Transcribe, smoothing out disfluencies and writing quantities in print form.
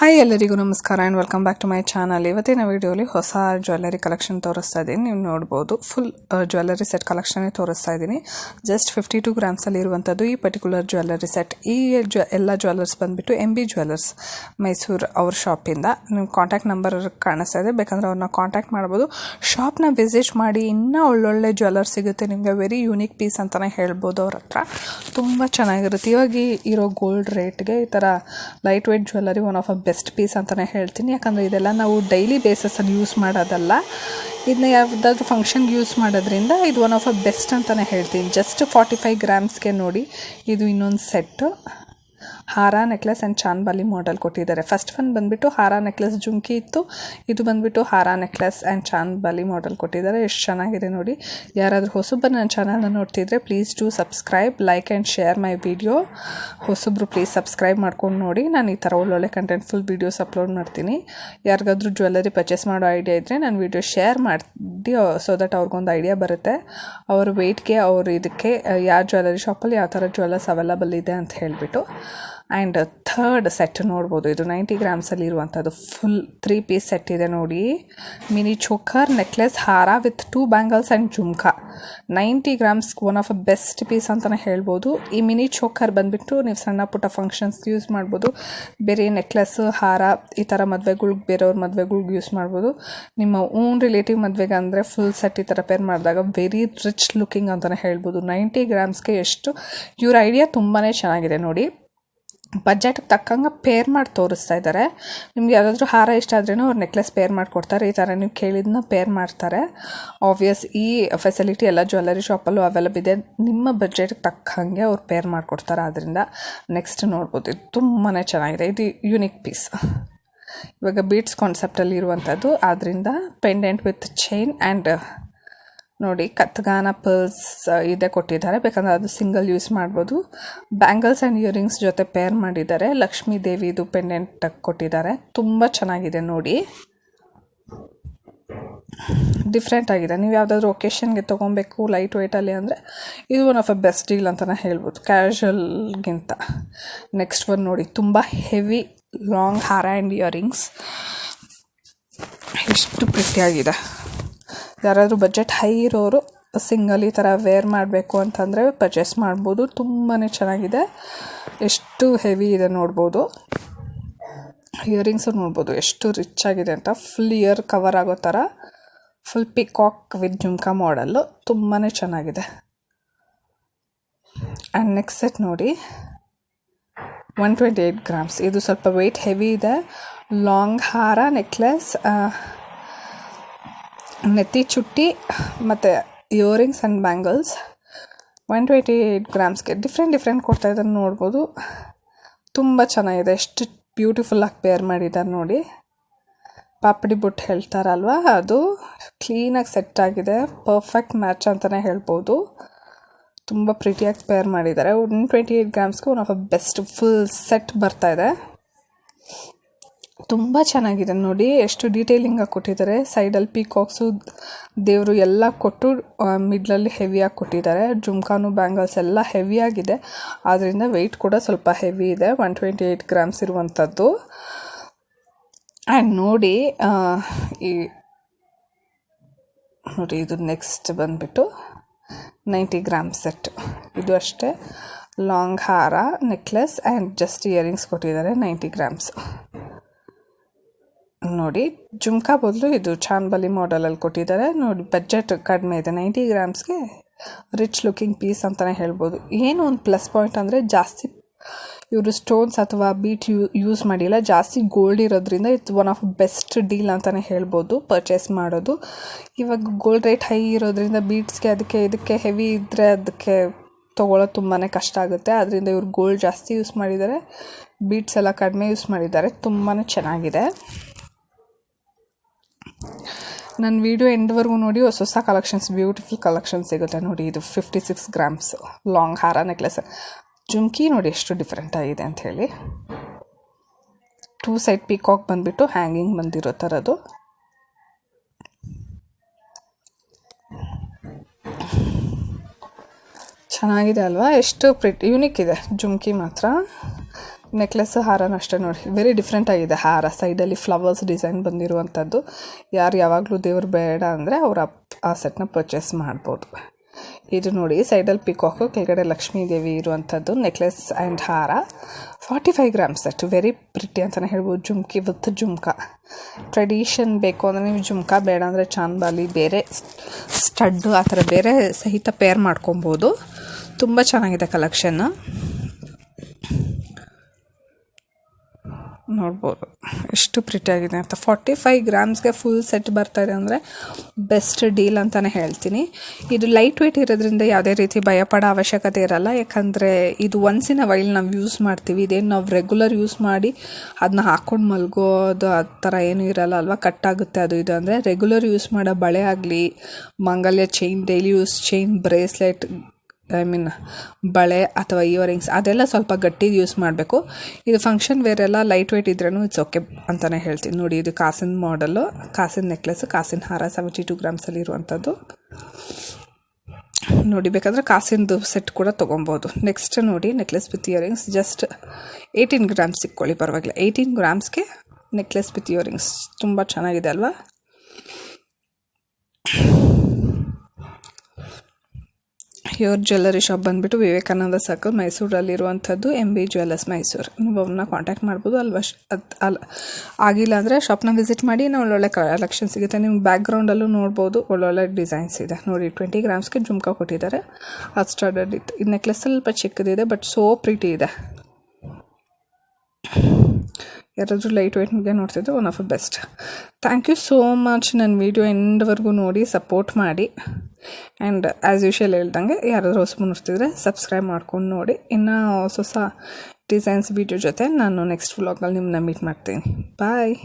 Hi ಎಲ್ಲರಿಗೂ ನಮಸ್ಕಾರ and welcome back to my channel. ಇವತ್ತಿನ ವಿಡಿಯೋಲಿ ಹೊಸ ಜ್ಯುವೆಲ್ಲರಿ ಕಲೆಕ್ಷನ್ ತೋರಿಸ್ತಾ ಇದ್ದೀನಿ. ನೀವು ನೋಡ್ಬೋದು ಫುಲ್ ಜ್ಯುವೆಲ್ಲರಿ ಸೆಟ್ ಕಲೆಕ್ಷನ್ನೇ ತೋರಿಸ್ತಾ ಇದ್ದೀನಿ. ಜಸ್ಟ್ 52 ಗ್ರಾಮ್ಸಲ್ಲಿ ಇರುವಂಥದ್ದು ಈ ಪರ್ಟಿಕ್ಯುಲರ್ ಜ್ಯುವೆಲ್ಲರಿ ಸೆಟ್. ಈ ಎಲ್ಲ ಜ್ಯುವೆಲ್ಲರ್ಸ್ ಬಂದುಬಿಟ್ಟು MB ಜ್ಯುವೆಲ್ಲರ್ಸ್ ಮೈಸೂರು ಅವ್ರ ಶಾಪಿಂದ. ನಿಮ್ಮ ಕಾಂಟ್ಯಾಕ್ಟ್ ನಂಬರ್ ಕಾಣಿಸ್ತಾ ಇದೆ, ಬೇಕಂದರೆ ಅವ್ರನ್ನ ಕಾಂಟ್ಯಾಕ್ಟ್ ಮಾಡ್ಬೋದು. ಶಾಪ್ನ ವಿಸಿಟ್ ಮಾಡಿ, ಇನ್ನೂ ಒಳ್ಳೊಳ್ಳೆ ಜ್ಯುವೆಲ್ಲರ್ಸ್ ಸಿಗುತ್ತೆ ನಿಮಗೆ. ವೆರಿ ಯೂನಿಕ್ ಪೀಸ್ ಅಂತಲೇ ಹೇಳ್ಬೋದು. ಅವ್ರ ಹತ್ರ ತುಂಬ ಚೆನ್ನಾಗಿರುತ್ತೆ. ಇವಾಗ ಇರೋ ಗೋಲ್ಡ್ ರೇಟ್ಗೆ ಈ ಥರ light weight jewellery one of best piece ಅಂತಲೇ ಹೇಳ್ತೀನಿ. ಯಾಕಂದರೆ ಇದೆಲ್ಲ ನಾವು ಡೈಲಿ ಬೇಸಸಲ್ಲಿ ಯೂಸ್ ಮಾಡೋದಲ್ಲ, ಇದನ್ನ ಯಾವುದಾದ್ರೂ ಫಂಕ್ಷನ್ಗೆ ಯೂಸ್ ಮಾಡೋದ್ರಿಂದ ಇದು ಒನ್ ಆಫ್ ಬೆಸ್ಟ್ ಅಂತಲೇ ಹೇಳ್ತೀನಿ. ಜಸ್ಟ್ 45 ಗ್ರಾಮ್ಸ್ಗೆ ನೋಡಿ, ಇದು ಇನ್ನೊಂದು ಸೆಟ್ಟು ಹಾರ ನೆಕ್ಲೆಸ್ ಆ್ಯಂಡ್ ಚಾನ್ಬಾಲಿ ಮಾಡೆಲ್ ಕೊಟ್ಟಿದ್ದಾರೆ. ಫಸ್ಟ್ ಒನ್ ಬಂದುಬಿಟ್ಟು ಹಾರ ನೆಕ್ಲೆಸ್ ಜುಮ್ಕಿ ಇತ್ತು, ಇದು ಬಂದುಬಿಟ್ಟು ಹಾರ ನೆಕ್ಲೆಸ್ ಆ್ಯಂಡ್ ಚಾನ್ಬಾಲಿ ಮಾಡೆಲ್ ಕೊಟ್ಟಿದ್ದಾರೆ. ಎಷ್ಟು ಚೆನ್ನಾಗಿದೆ ನೋಡಿ. ಯಾರಾದರೂ ಹೊಸಬ್ರು ನನ್ನ ಚಾನಲ್ನ ನೋಡ್ತಿದ್ರೆ please to subscribe, like and share my video. ಹೊಸಬ್ರು ಪ್ಲೀಸ್ ಸಬ್ಸ್ಕ್ರೈಬ್ ಮಾಡ್ಕೊಂಡು ನೋಡಿ. ನಾನು ಈ ಥರ ಒಳ್ಳೊಳ್ಳೆ ಕಂಟೆಂಟ್ ಫುಲ್ ವೀಡಿಯೋಸ್ ಅಪ್ಲೋಡ್ ಮಾಡ್ತೀನಿ. ಯಾರಿಗಾದ್ರೂ ಜ್ಯುವೆಲ್ಲರಿ ಪರ್ಚೇಸ್ ಮಾಡೋ ಐಡಿಯಾ ಇದ್ದರೆ ನಾನು ವಿಡಿಯೋ ಶೇರ್ ಮಾಡಿ, ಸೊ ದಟ್ ಅವ್ರಿಗೊಂದು ಐಡಿಯಾ ಬರುತ್ತೆ. ಅವ್ರ ವೆಯ್ಟ್ಗೆ, ಅವ್ರು ಇದಕ್ಕೆ ಯಾವ ಜ್ಯುವೆಲ್ಲರಿ ಶಾಪಲ್ಲಿ ಯಾವ ಥರ ಜ್ಯುವೆಲ್ಲರ್ಸ್ ಅವೈಲಬಲ್ ಇದೆ ಅಂತ ಹೇಳಿಬಿಟ್ಟು. ಆ್ಯಂಡ್ ಥರ್ಡ್ ಸೆಟ್ ನೋಡ್ಬೋದು, ಇದು 90 ಗ್ರಾಮ್ಸಲ್ಲಿ ಇರುವಂಥದ್ದು ಫುಲ್ 3 ಪೀಸ್ ಸೆಟ್ ಇದೆ ನೋಡಿ. ಮಿನಿ ಚೋಕರ್ ನೆಕ್ಲೆಸ್ ಹಾರ with 2 bangles and jhumka. 90 grams one of best piece ಅಂತಲೇ ಹೇಳ್ಬೋದು. ಈ ಮಿನಿ ಚೋಕರ್ ಬಂದುಬಿಟ್ಟು ನೀವು ಸಣ್ಣ ಪುಟ್ಟ ಫಂಕ್ಷನ್ಸ್ಗೆ ಯೂಸ್ ಮಾಡ್ಬೋದು. ಬೇರೆ ನೆಕ್ಲೆಸ್ ಹಾರ ಈ ಥರ ಮದುವೆಗಳ್ಗೆ, ಬೇರೆಯವ್ರ ಮದುವೆಗಳ್ಗೆ ಯೂಸ್ ಮಾಡ್ಬೋದು. ನಿಮ್ಮ ಓನ್ ರಿಲೇಟಿವ್ ಮದುವೆಗೆ ಅಂದರೆ ಫುಲ್ ಸೆಟ್ ಈ ಥರ ಪೇರ್ ಮಾಡಿದಾಗ ವೆರಿ ರಿಚ್ ಲುಕಿಂಗ್ ಅಂತಲೇ ಹೇಳ್ಬೋದು. 90 ಗ್ರಾಮ್ಸ್ಗೆ ಎಷ್ಟು ಇವ್ರ ಐಡಿಯಾ ತುಂಬಾ ಚೆನ್ನಾಗಿದೆ ನೋಡಿ. ಬಜೆಟ್ಗೆ ತಕ್ಕಂಗೆ ಪೇರ್ ಮಾಡಿ ತೋರಿಸ್ತಾ ಇದ್ದಾರೆ. ನಿಮ್ಗೆ ಯಾವುದಾದ್ರೂ ಹಾರ ಇಷ್ಟ ಆದ್ರೂ ಅವ್ರು ನೆಕ್ಲೆಸ್ ಪೇರ್ ಮಾಡಿಕೊಡ್ತಾರೆ. ಈ ಥರ ನೀವು ಕೇಳಿದ್ನ ಪೇರ್ ಮಾಡ್ತಾರೆ. ಆಬ್ವಿಯಸ್ ಈ ಫೆಸಿಲಿಟಿ ಎಲ್ಲ ಜ್ಯುವೆಲ್ಲರಿ ಶಾಪಲ್ಲೂ ಅವೈಲಬಲ್ ಇದೆ. ನಿಮ್ಮ ಬಜೆಟ್ಗೆ ತಕ್ಕಂಗೆ ಅವ್ರು ಪೇರ್ ಮಾಡಿಕೊಡ್ತಾರೆ. ಆದ್ದರಿಂದ ನೆಕ್ಸ್ಟ್ ನೋಡ್ಬೋದು, ಇದು ತುಂಬಾ ಚೆನ್ನಾಗಿದೆ. ಇದು ಯೂನಿಕ್ ಪೀಸ್. ಇವಾಗ ಬೀಟ್ಸ್ ಕಾನ್ಸೆಪ್ಟಲ್ಲಿ ಇರುವಂಥದ್ದು, ಆದ್ದರಿಂದ ಪೆಂಡೆಂಟ್ ವಿತ್ ಚೈನ್ ಆ್ಯಂಡ್ ನೋಡಿ ಕತ್ಗಾನ ಪರ್ಲ್ಸ್ ಇದೆ ಕೊಟ್ಟಿದ್ದಾರೆ. ಬೇಕಂದರೆ ಅದು ಸಿಂಗಲ್ ಯೂಸ್ ಮಾಡ್ಬೋದು. ಬ್ಯಾಂಗಲ್ಸ್ ಆ್ಯಂಡ್ ಇಯರಿಂಗ್ಸ್ ಜೊತೆ ಪೇರ್ ಮಾಡಿದ್ದಾರೆ. ಲಕ್ಷ್ಮೀ ದೇವಿದು ಪೆಂಡೆಂಟ್ ಕೊಟ್ಟಿದ್ದಾರೆ. ತುಂಬ ಚೆನ್ನಾಗಿದೆ ನೋಡಿ, ಡಿಫ್ರೆಂಟ್ ಆಗಿದೆ. ನೀವು ಯಾವುದಾದ್ರೂ ಒಕೇಶನ್ಗೆ ತೊಗೊಬೇಕು ಲೈಟ್ ವೆಯ್ಟಲ್ಲಿ ಅಂದರೆ ಇದು ಒನ್ ಆಫ್ ಬೆಸ್ಟ್ ಡೀಲ್ ಅಂತಲೇ ಹೇಳ್ಬೋದು, ಕ್ಯಾಶುವಲ್ಗಿಂತ. ನೆಕ್ಸ್ಟ್ ಒನ್ ನೋಡಿ, ತುಂಬ ಹೆವಿ ಲಾಂಗ್ ಹಾರ ಆ್ಯಂಡ್ ಇಯರಿಂಗ್ಸ್. ಎಷ್ಟು ಪ್ರಿಟಿಯಾಗಿದೆ. ಯಾರಾದರೂ ಬಜೆಟ್ ಹೈ ಇರೋರು ಸಿಂಗಲ್ ಈ ಥರ ವೇರ್ ಮಾಡಬೇಕು ಅಂತಂದರೆ ಪರ್ಚೇಸ್ ಮಾಡ್ಬೋದು. ತುಂಬಾ ಚೆನ್ನಾಗಿದೆ. ಎಷ್ಟು ಹೆವಿ ಇದೆ ನೋಡ್ಬೋದು. ಇಯರಿಂಗ್ಸು ನೋಡ್ಬೋದು ಎಷ್ಟು ರಿಚ್ ಆಗಿದೆ ಅಂತ. ಫುಲ್ ಇಯರ್ ಕವರ್ ಆಗೋ ಥರ ಫುಲ್ ಪಿಕಾಕ್ ವಿತ್ ಜುಮ್ಕಾ ಮಾಡಲ್ಲು. ತುಂಬಾ ಚೆನ್ನಾಗಿದೆ. ಆ್ಯಂಡ್ ನೆಕ್ಸ್ಟ್ ಸೆಟ್ ನೋಡಿ, 128 ಗ್ರಾಮ್ಸ್. ಇದು ಸ್ವಲ್ಪ ವೆಯ್ಟ್ ಹೆವಿ ಇದೆ. ಲಾಂಗ್ ಹಾರ ನೆಕ್ಲೆಸ್, ನೆತ್ತಿ ಚುಟ್ಟಿ ಮತ್ತು ಇಯರಿಂಗ್ಸ್ ಆ್ಯಂಡ್ ಬ್ಯಾಂಗಲ್ಸ್. 128 ಗ್ರಾಮ್ಸ್ಗೆ ಡಿಫ್ರೆಂಟ್ ಕೊಡ್ತಾಯಿದ್ದಾರೆ ನೋಡ್ಬೋದು. ತುಂಬ ಚೆನ್ನಾಗಿದೆ. ಎಷ್ಟು ಬ್ಯೂಟಿಫುಲ್ಲಾಗಿ ಪೇರ್ ಮಾಡಿದ್ದಾರೆ ನೋಡಿ. ಪಾಪಡಿ ಬುಟ್ಟು ಹೇಳ್ತಾರಲ್ವ, ಅದು ಕ್ಲೀನಾಗಿ ಸೆಟ್ ಆಗಿದೆ. ಪರ್ಫೆಕ್ಟ್ ಮ್ಯಾಚ್ ಅಂತಲೇ ಹೇಳ್ಬೋದು. ತುಂಬ ಪ್ರಿಟಿಯಾಗಿ ಪೇರ್ ಮಾಡಿದ್ದಾರೆ. 128 ಗ್ರಾಮ್ಸ್ಗೆ one of best full set ಬರ್ತಾಯಿದೆ. ತುಂಬ ಚೆನ್ನಾಗಿದೆ ನೋಡಿ. ಎಷ್ಟು ಡೀಟೇಲಿಂಗಾಗಿ ಕೊಟ್ಟಿದ್ದಾರೆ. ಸೈಡಲ್ಲಿ ಪೀಕಾಕ್ಸು, ದೇವರು ಎಲ್ಲ ಕೊಟ್ಟು ಮಿಡ್ಲಲ್ಲಿ ಹೆವಿಯಾಗಿ ಕೊಟ್ಟಿದ್ದಾರೆ. ಜುಮ್ಕಾನು ಬ್ಯಾಂಗಲ್ಸ್ ಎಲ್ಲ ಹೆವಿಯಾಗಿದೆ. ಆದ್ದರಿಂದ ವೆಯ್ಟ್ ಕೂಡ ಸ್ವಲ್ಪ ಹೆವಿ ಇದೆ. 128 ಗ್ರಾಮ್ಸ್ ಇರುವಂಥದ್ದು. ಆ್ಯಂಡ್ ನೋಡಿ, ಇದು ನೆಕ್ಸ್ಟ್ ಬಂದುಬಿಟ್ಟು 90 ಗ್ರಾಮ್ಸ್ ಸೆಟ್. ಇದು ಅಷ್ಟೇ ಲಾಂಗ್ ಹಾರ ನೆಕ್ಲೆಸ್ ಆ್ಯಂಡ್ ಜಸ್ಟ್ ಇಯರಿಂಗ್ಸ್ ಕೊಟ್ಟಿದ್ದಾರೆ. 90 ಗ್ರಾಮ್ಸ್ ನೋಡಿ. ಜುಮ್ಕಾ ಬದಲು ಇದು ಚಾನ್ಬಾಲಿ ಮಾಡೆಲಲ್ಲಿ ಕೊಟ್ಟಿದ್ದಾರೆ ನೋಡಿ. ಬಜೆಟ್ ಕಡಿಮೆ ಇದೆ. 90 ಗ್ರಾಮ್ಸ್ಗೆ ರಿಚ್ ಲುಕಿಂಗ್ ಪೀಸ್ ಅಂತಲೇ ಹೇಳ್ಬೋದು. ಏನು ಒಂದು ಪ್ಲಸ್ ಪಾಯಿಂಟ್ ಅಂದರೆ ಜಾಸ್ತಿ ಇವರು ಸ್ಟೋನ್ಸ್ ಅಥವಾ ಬೀಟ್ ಯೂಸ್ ಮಾಡಿಲ್ಲ. ಜಾಸ್ತಿ ಗೋಲ್ಡ್ ಇರೋದ್ರಿಂದ ಇದು ಒನ್ ಆಫ್ ಬೆಸ್ಟ್ ಡೀಲ್ ಅಂತಲೇ ಹೇಳ್ಬೋದು ಪರ್ಚೇಸ್ ಮಾಡೋದು. ಇವಾಗ ಗೋಲ್ಡ್ ರೇಟ್ ಹೈ ಇರೋದ್ರಿಂದ ಬೀಟ್ಸ್ಗೆ ಅದಕ್ಕೆ ಇದಕ್ಕೆ ಹೆವಿ ಇದ್ದರೆ ಅದಕ್ಕೆ ತೊಗೊಳ್ಳೋದು ತುಂಬಾ ಕಷ್ಟ ಆಗುತ್ತೆ. ಅದರಿಂದ ಇವರು ಗೋಲ್ಡ್ ಜಾಸ್ತಿ ಯೂಸ್ ಮಾಡಿದ್ದಾರೆ, ಬೀಟ್ಸ್ ಎಲ್ಲ ಕಡಿಮೆ ಯೂಸ್ ಮಾಡಿದ್ದಾರೆ. ತುಂಬಾ ಚೆನ್ನಾಗಿದೆ. ನನ್ನ ವಿಡಿಯೋ ಎಂಡ್ವರೆಗೂ ನೋಡಿ. ಹೊಸ ಕಲೆಕ್ಷನ್ಸ್, ಬ್ಯೂಟಿಫುಲ್ ಕಲೆಕ್ಷನ್ಸ್ ಸಿಗುತ್ತೆ ನೋಡಿ. ಇದು 56 ಗ್ರಾಮ್ಸ್ ಲಾಂಗ್ ಹಾರ ನೆಕ್ಲೆಸ್. ಜುಮ್ಕಿ ನೋಡಿ ಎಷ್ಟು ಡಿಫ್ರೆಂಟ್ ಆಗಿದೆ ಅಂಥೇಳಿ. 2 ಸೈಡ್ ಪಿಕಾಕ್ ಬಂದುಬಿಟ್ಟು ಹ್ಯಾಂಗಿಂಗ್ ಬಂದಿರೋ ಥರದ್ದು. ಚೆನ್ನಾಗಿದೆ ಅಲ್ವಾ. ಎಷ್ಟು ಯೂನಿಕ್ ಇದೆ ಜುಮ್ಕಿ ಮಾತ್ರ. ನೆಕ್ಲೆಸ್ ಹಾರನ ಅಷ್ಟೇ ನೋಡಿ, ವೆರಿ ಡಿಫ್ರೆಂಟ್ ಆಗಿದೆ ಹಾರ. ಸೈಡಲ್ಲಿ ಫ್ಲವರ್ಸ್ ಡಿಸೈನ್ ಬಂದಿರುವಂಥದ್ದು. ಯಾರು ಯಾವಾಗಲೂ ದೇವ್ರು ಬೇಡ ಅಂದರೆ ಅವ್ರು ಆ ಸೆಟ್ನ ಪರ್ಚೇಸ್ ಮಾಡ್ಬೋದು. ಇದು ನೋಡಿ, ಸೈಡಲ್ಲಿ ಪಿಕಾಕು, ಕೆಳಗಡೆ ಲಕ್ಷ್ಮೀ ದೇವಿ ಇರುವಂಥದ್ದು ನೆಕ್ಲೆಸ್ ಆ್ಯಂಡ್ ಹಾರ. 45 ಗ್ರಾಮ್ಸ್ ಸೆಟ್, ವೆರಿ ಪ್ರಿಟಿ ಅಂತಲೇ ಹೇಳ್ಬೋದು. ಜುಮ್ಕಿ ವಿತ್ ಜುಮ್ಕಾ. ಟ್ರೆಡಿಷನ್ ಬೇಕು ಅಂದರೆ ನೀವು ಜುಮ್ಕಾ, ಬೇಡ ಅಂದರೆ ಚಾನ್ಬಾಲಿ, ಬೇರೆ ಸ್ಟಡ್ಡು ಆ ಥರ ಬೇರೆ ಸಹಿತ ಪೇರ್ ಮಾಡ್ಕೊಬೋದು. ತುಂಬ ಚೆನ್ನಾಗಿದೆ ಕಲೆಕ್ಷನ್ನು, ನೋಡ್ಬೋದು ಎಷ್ಟು ಪ್ರಿಟಿಯಾಗಿದೆ ಅಂತ. 45 ಗ್ರಾಮ್ಸ್ಗೆ ಫುಲ್ ಸೆಟ್ ಬರ್ತಾಯಿದೆ ಅಂದರೆ ಬೆಸ್ಟ್ ಡೀಲ್ ಅಂತಲೇ ಹೇಳ್ತೀನಿ. ಇದು ಲೈಟ್ ವೆಯ್ಟ್ ಇರೋದ್ರಿಂದ ಯಾವುದೇ ರೀತಿ ಭಯಪಡೋ ಅವಶ್ಯಕತೆ ಇರಲ್ಲ. ಯಾಕಂದರೆ ಇದು ಒನ್ಸ್ ಇನ್ ಅ ವೈಲ್ ನಾವು ಯೂಸ್ ಮಾಡ್ತೀವಿ. ಇದೇನು ನಾವು ರೆಗ್ಯುಲರ್ ಯೂಸ್ ಮಾಡಿ ಅದನ್ನ ಹಾಕ್ಕೊಂಡು ಮಲ್ಗೋದು ಆ ಥರ ಏನೂ ಇರಲ್ಲ ಅಲ್ವಾ, ಕಟ್ಟಾಗುತ್ತೆ ಅದು ಇದು ಅಂದರೆ. ರೆಗ್ಯುಲರ್ ಯೂಸ್ ಮಾಡೋ ಬಳೆ ಆಗಲಿ, ಮಂಗಲ್ಯ chain, daily use chain, bracelet, ಬಳೆ ಅಥವಾ ಇಯರಿಂಗ್ಸ್ ಅದೆಲ್ಲ ಸ್ವಲ್ಪ ಗಟ್ಟಿಗೆ ಯೂಸ್ ಮಾಡಬೇಕು. ಇದು ಫಂಕ್ಷನ್ ವೇರೆಲ್ಲ ಲೈಟ್ ವೆಯ್ಟ್ ಇದ್ರೂ ಇಟ್ಸ್ ಓಕೆ ಅಂತಲೇ ಹೇಳ್ತೀನಿ. ನೋಡಿ, ಇದು ಕಾಸಿನ ಮಾಡಲು, ಕಾಸಿನ ನೆಕ್ಲೆಸ್, ಕಾಸಿನ ಹಾರ 72 ಗ್ರಾಮ್ಸಲ್ಲಿ ಇರುವಂಥದ್ದು. ನೋಡಿ, ಬೇಕಾದರೆ ಕಾಸಿನದು ಸೆಟ್ ಕೂಡ ತೊಗೊಬೋದು. ನೆಕ್ಸ್ಟ್ ನೋಡಿ, necklace with earrings, just 18 grams ಸಿಕ್ಕೊಳ್ಳಿ, ಪರವಾಗಿಲ್ಲ. 18 ಗ್ರಾಮ್ಸ್ಗೆ ನೆಕ್ಲೆಸ್ ವಿತ್ ಇಯರಿಂಗ್ಸ್ ತುಂಬ ಚೆನ್ನಾಗಿದೆ ಅಲ್ವಾ. ಪ್ಯೂರ್ ಜ್ಯುವೆಲ್ಲರಿ ಶಾಪ್ ಬಂದುಬಿಟ್ಟು ವಿವೇಕಾನಂದ ಸರ್ಕಲ್, ಮೈಸೂರಲ್ಲಿರುವಂಥದ್ದು, MB ಜ್ಯುವೆಲ್ಲರ್ಸ್ ಮೈಸೂರು. ನೀವು ಅವ್ರನ್ನ ಕಾಂಟ್ಯಾಕ್ಟ್ ಮಾಡ್ಬೋದು ಅಲ್ವಾ. ಆಗಿಲ್ಲ ಅಂದರೆ ಶಾಪ್ನ ವಿಸಿಟ್ ಮಾಡಿ, ಒಳ್ಳೊಳ್ಳೆ ಕಲೆಕ್ಷನ್ ಸಿಗುತ್ತೆ. ನಿಮ್ಮ ಬ್ಯಾಕ್ಗ್ರೌಂಡಲ್ಲೂ ನೋಡ್ಬೋದು, ಒಳ್ಳೊಳ್ಳೆ ಡಿಸೈನ್ಸ್ ಇದೆ. ನೋಡಿ, 20 ಗ್ರಾಮ್ಸ್ಗೆ ಜುಮ್ಕಾ ಕೊಟ್ಟಿದ್ದಾರೆ, ಅದು ಸ್ಟಾರ್ಟೆಡ್ ಇತ್ತು. ಈ ನೆಕ್ಲೆಸ್ ಸ್ವಲ್ಪ ಚಿಕ್ಕದಿದೆ, ಬಟ್ ಸೋ ಪ್ರಿಟಿ ಇದೆ. ಯಾರಾದರೂ ಲೈಟ್ ವೆಯ್ಟ್ಗೆ ನೋಡ್ತಿದ್ದು one of the best. Thank you so much. ನನ್ನ ವೀಡಿಯೋ ಎಂಡ್ವರೆಗೂ ನೋಡಿ ಸಪೋರ್ಟ್ ಮಾಡಿ. ಆ್ಯಂಡ್ ಆ್ಯಸ್ ಯೂಶುವಲ್ ಹೇಳ್ದಂಗೆ ಯಾರಾದರೂ ಹೊಸಬು ನೋಡ್ತಿದ್ರೆ ಸಬ್ಸ್ಕ್ರೈಬ್ ಮಾಡ್ಕೊಂಡು ನೋಡಿ. ಇನ್ನು ಹೊಸ ಡಿಸೈನ್ಸ್ ವೀಡಿಯೋ ಜೊತೆ ನಾನು ನೆಕ್ಸ್ಟ್ ವ್ಲಾಗಲ್ಲಿ ನಿಮ್ಮನ್ನ ಮೀಟ್ ಮಾಡ್ತೀನಿ. ಬಾಯ್.